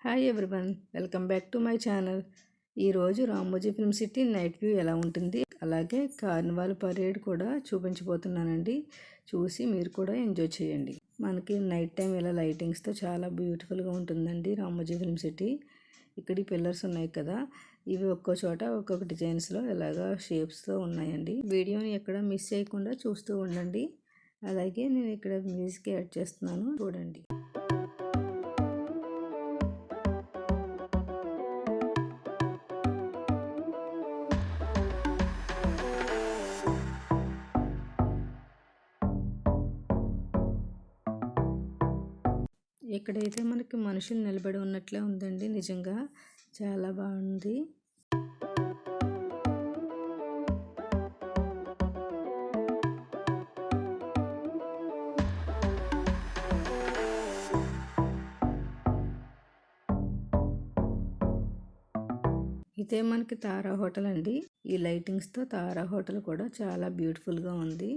Hi everyone, welcome back to my channel. ఈరోజు Ramoji film city night view ఎలా ఉంటుంది, అలాగే కార్నివాల్ పరేడ్ కూడా చూపించబోతున్నానండి. చూసి మీరు కూడా ఎంజాయ్ చేయండి. మనకి నైట్ టైం ఇలా లైటింగ్స్తో చాలా బ్యూటిఫుల్గా ఉంటుందండి రామోజీ ఫిల్మ్ సిటీ. ఇక్కడ ఈ పిల్లర్స్ ఉన్నాయి కదా, ఇవి ఒక్కో చోట ఒక్కొక్క డిజైన్స్లో ఇలాగా షేప్స్తో ఉన్నాయండి. వీడియోని ఎక్కడ మిస్ చేయకుండా చూస్తూ ఉండండి. అలాగే నేను ఇక్కడ మ్యూజిక్ యాడ్ చేస్తున్నాను, చూడండి. ఇక్కడైతే మనకి మనుషులు నిలబడి ఉన్నట్లే ఉందండి. నిజంగా చాలా బాగుంది. ఇదే మనకి తారా హోటల్ అండి. ఈ లైటింగ్స్తో తారా హోటల్ కూడా చాలా బ్యూటిఫుల్గా ఉంది.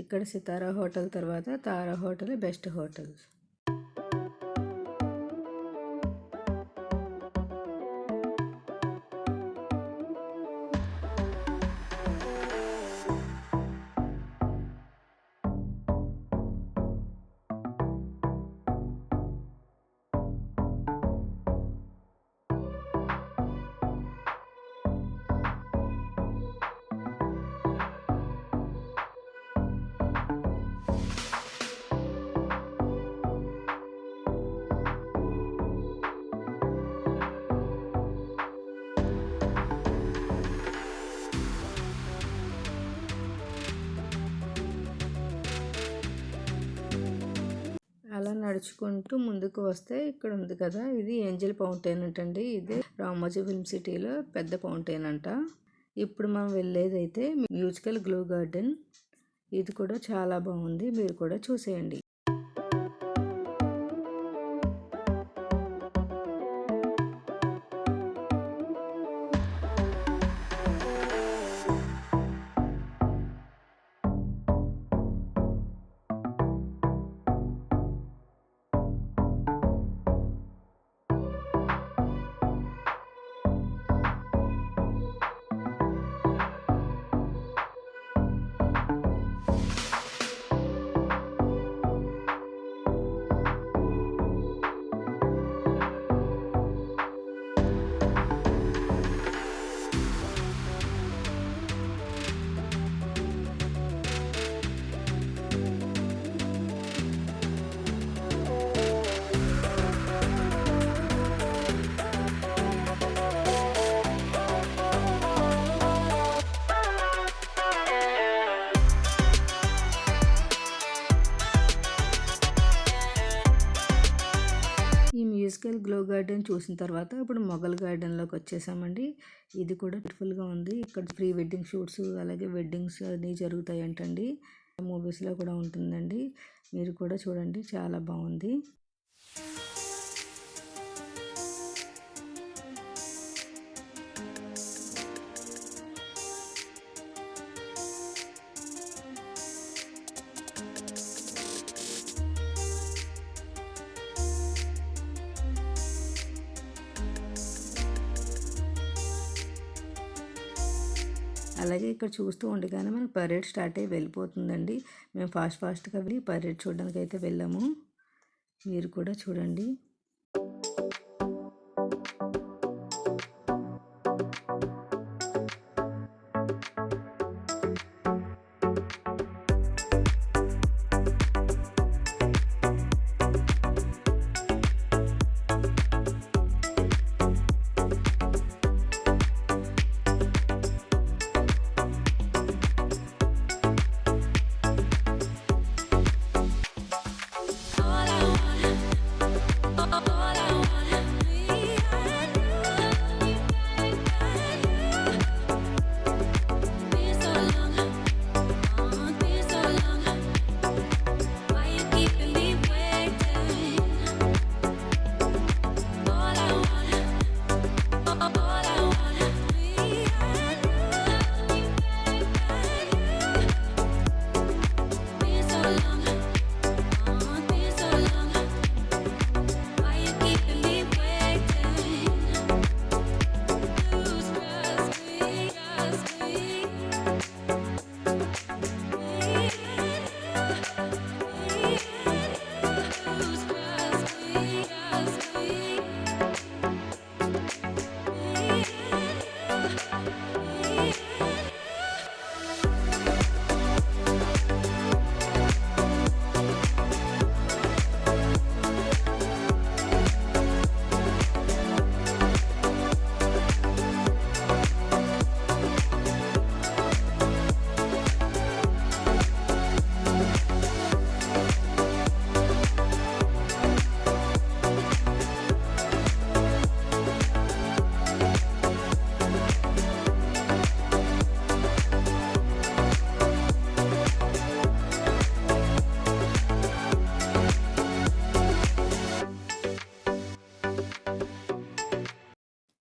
ఇక్కడ సితారా హోటల్ తర్వాత తారా హోటల్ బెస్ట్ హోటల్. అలా నడుచుకుంటూ ముందుకు వస్తే ఇక్కడ ఉంది కదా, ఇది ఏంజల్ ఫౌంటైన్ అంటండి. ఇది రామోజీ ఫిల్మ్ సిటీలో పెద్ద ఫౌంటైన్ అంట. ఇప్పుడు మనం వెళ్ళేది అయితే మ్యూజికల్ గ్లో గార్డెన్. ఇది కూడా చాలా బాగుంది, మీరు కూడా చూసేయండి. ఈ మ్యూజికల్ గ్లో గార్డెన్ చూసిన తర్వాత ఇప్పుడు మొఘల్ గార్డెన్లోకి వచ్చేసామండి. ఇది కూడా బ్యూటిఫుల్గా ఉంది. ఇక్కడ ప్రీ వెడ్డింగ్ షూట్స్ అలాగే వెడ్డింగ్స్ అన్నీ జరుగుతాయంటండి. మూవీస్లో కూడా ఉంటుందండి. మీరు కూడా చూడండి, చాలా బాగుంది. అలాగే ఇక్కడ చూస్తూ ఉండగానే మనకు పరేడ్ స్టార్ట్ అయ్యి వెళ్ళిపోతుందండి. మేము ఫాస్ట్గా వెళ్ళి పరేడ్ చూడడానికి అయితే వెళ్ళాము. మీరు కూడా చూడండి.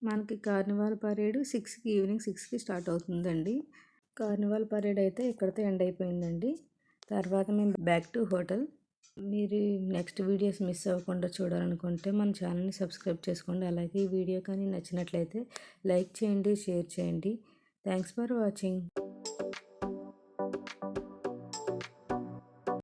మనకి కార్నివాల్ పరేడ్ ఈవినింగ్ 6కి స్టార్ట్ అవుతుందండి. కార్నివాల్ పరేడ్ అయితే ఇక్కడితో ఎండ్ అయిపోయిందండి. తర్వాత మేము బ్యాక్ టు హోటల్. మీరు నెక్స్ట్ వీడియోస్ మిస్ అవ్వకుండా చూడాలనుకుంటే మన ఛానల్ని సబ్స్క్రైబ్ చేసుకోండి. అలాగే ఈ వీడియో కానీ నచ్చినట్లయితే లైక్ చేయండి, షేర్ చేయండి. Thanks for watching.